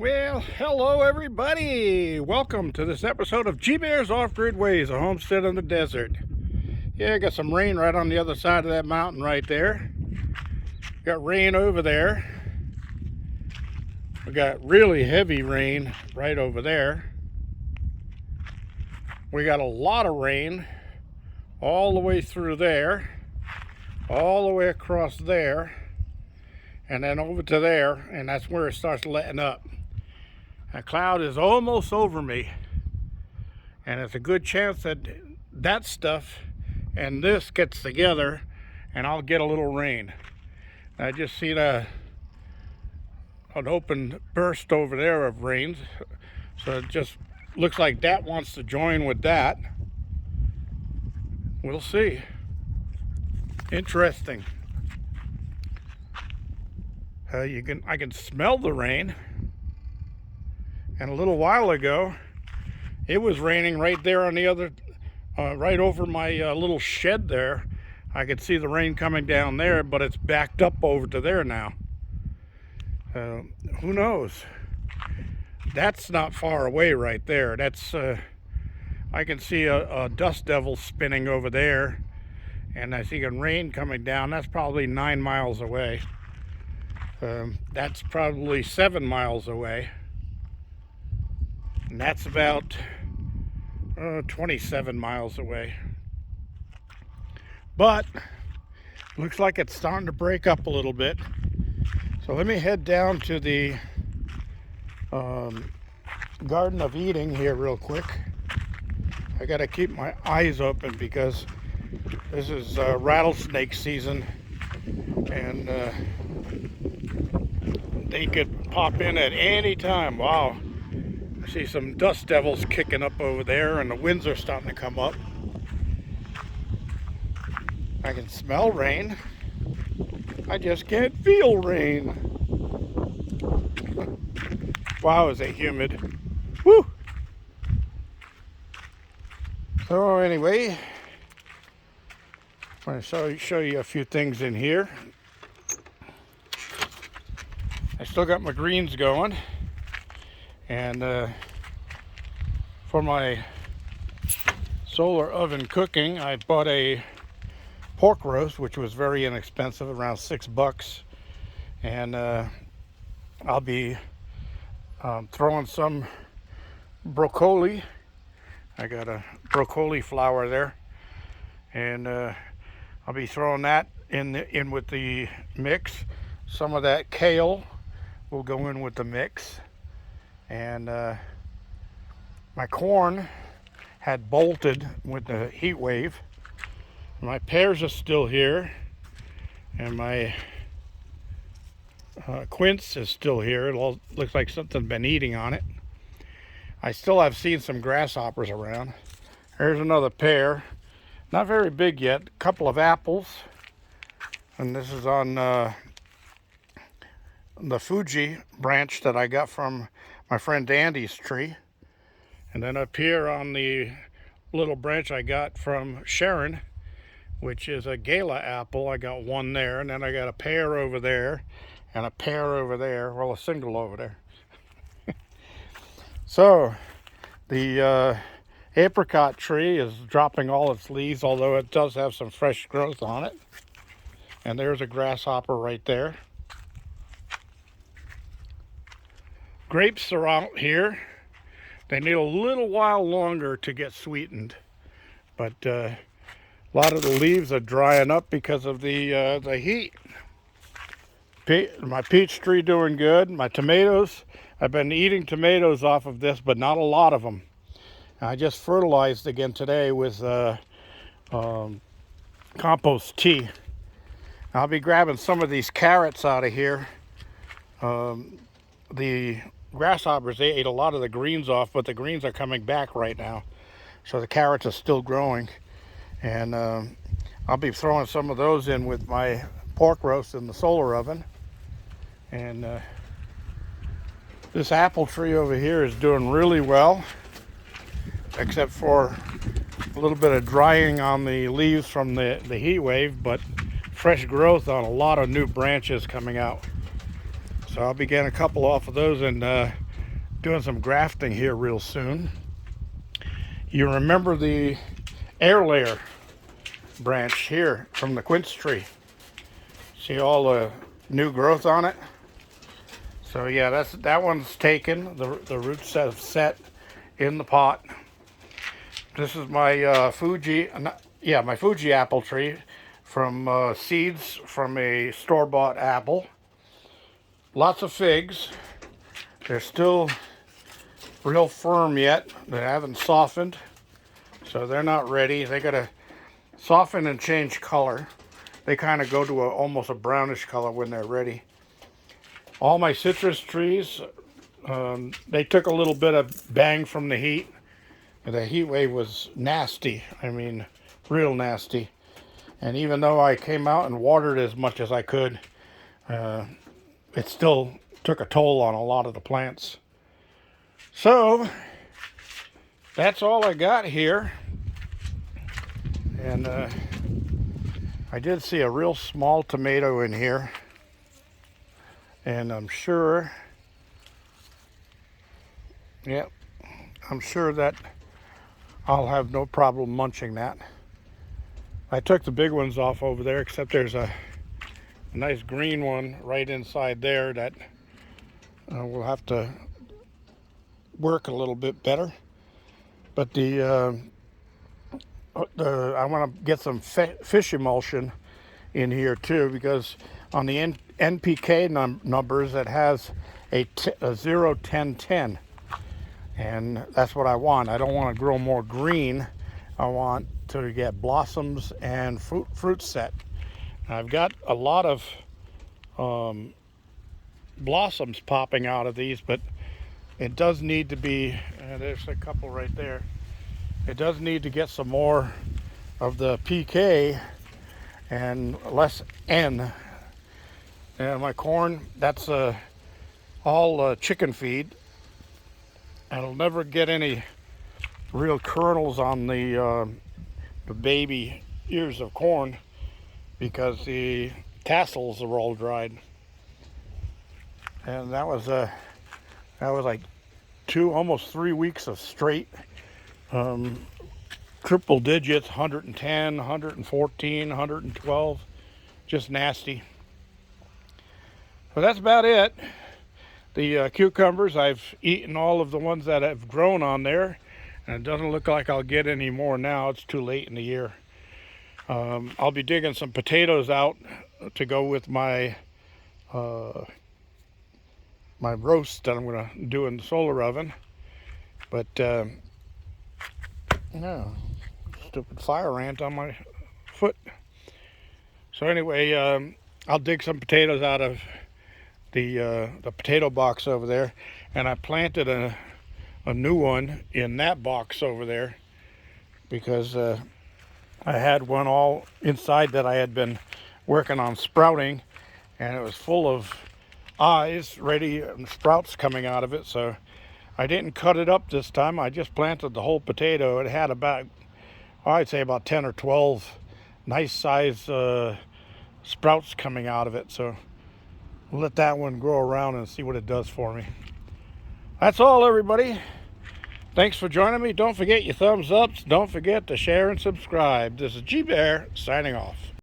Well, hello everybody! Welcome to this episode of G-Bear's Off-Grid Ways, a homestead in the desert. Yeah, I got some rain right on the other side of that mountain right there. Got rain over there. We got really heavy rain right over there. We got a lot of rain all the way through there, all the way across there, and then over to there, and that's where it starts letting up. A cloud is almost over me, and it's a good chance that that stuff and this gets together and I'll get a little rain. I just seen an open burst over there of rain, so it just looks like that wants to join with that. We'll see. Interesting. I can smell the rain. And a little while ago, it was raining right there on the other, right over my little shed there. I could see the rain coming down there, but it's backed up over to there now. Who knows? That's not far away right there. That's, I can see a dust devil spinning over there, and I see rain coming down. That's probably 9 miles away. That's probably 7 miles away. And that's about 27 miles away. But looks like it's starting to break up a little bit. So let me head down to the Garden of Eden here real quick. I gotta keep my eyes open because this is rattlesnake season, and they could pop in at any time. Wow. I see some dust devils kicking up over there, and the winds are starting to come up. I can smell rain. I just can't feel rain. Wow, is it humid. Woo! So anyway, I'm going to show you a few things in here. I still got my greens going. And for my solar oven cooking, I bought a pork roast, which was very inexpensive, around $6. And I'll be throwing some broccoli. I got a broccoli flower there, and I'll be throwing that in with the mix. Some of that kale will go in with the mix. And my corn had bolted with the heat wave. My pears are still here, and my quince is still here. It all looks like something's been eating on it. I still have seen some grasshoppers around. There's another pear, not very big yet. A couple of apples, and this is on the Fuji branch that I got from my friend Andy's tree. And then up here on the little branch I got from Sharon, which is a gala apple, I got one there, and then I got a pear over there and a pear over there, well, a single over there. So the apricot tree is dropping all its leaves, although it does have some fresh growth on it. And there's a grasshopper right there. Grapes are out here. They need a little while longer to get sweetened, but a lot of the leaves are drying up because of the heat. My peach tree doing good. My tomatoes, I've been eating tomatoes off of this, but not a lot of them. I just fertilized again today with compost tea. I'll be grabbing some of these carrots out of here. The grasshoppers, they ate a lot of the greens off, but the greens are coming back right now. So the carrots are still growing. And I'll be throwing some of those in with my pork roast in the solar oven. And this apple tree over here is doing really well, except for a little bit of drying on the leaves from the heat wave, but fresh growth on a lot of new branches coming out. So I'll be getting a couple off of those and doing some grafting here real soon. You remember the air layer branch here from the quince tree? See all the new growth on it? So yeah, that one's taken. The roots have set in the pot. This is my Fuji apple tree from seeds from a store-bought apple. Lots of figs. They're still real firm yet. They haven't softened, so they're not ready. They gotta soften and change color. They kind of go to almost a brownish color when they're ready. All my citrus trees, they took a little bit of bang from the heat. The heat wave was nasty. I mean, real nasty. And even though I came out and watered as much as I could, it still took a toll on a lot of the plants. So that's all I got here. And I did see a real small tomato in here, and I'm sure that I'll have no problem munching that. I took the big ones off over there, except there's a nice green one right inside there that we'll have to work a little bit better. But I want to get some fish emulsion in here too, because on the NPK numbers it has a 0, 10, 10. And that's what I want. I don't want to grow more green. I want to get blossoms and fruit set. I've got a lot of blossoms popping out of these, but it does need to be, there's a couple right there. It does need to get some more of the PK and less N. And my corn, that's all chicken feed. I'll never get any real kernels on the baby ears of corn because the tassels are all dried. And that was like almost 3 weeks of straight triple digits, 110, 114, 112, just nasty. So that's about it. The cucumbers, I've eaten all of the ones that have grown on there, and it doesn't look like I'll get any more now. It's too late in the year. I'll be digging some potatoes out to go with my my roast that I'm going to do in the solar oven. But no, stupid fire ant on my foot. So anyway, I'll dig some potatoes out of the potato box over there, and I planted a new one in that box over there because I had one all inside that I had been working on sprouting, and it was full of eyes ready and sprouts coming out of it. So I didn't cut it up this time. I just planted the whole potato. It had about, I'd say about 10 or 12 nice size sprouts coming out of it. So we'll let that one grow around and see what it does for me. That's all, everybody. Thanks for joining me. Don't forget your thumbs ups. Don't forget to share and subscribe. This is G Bear signing off.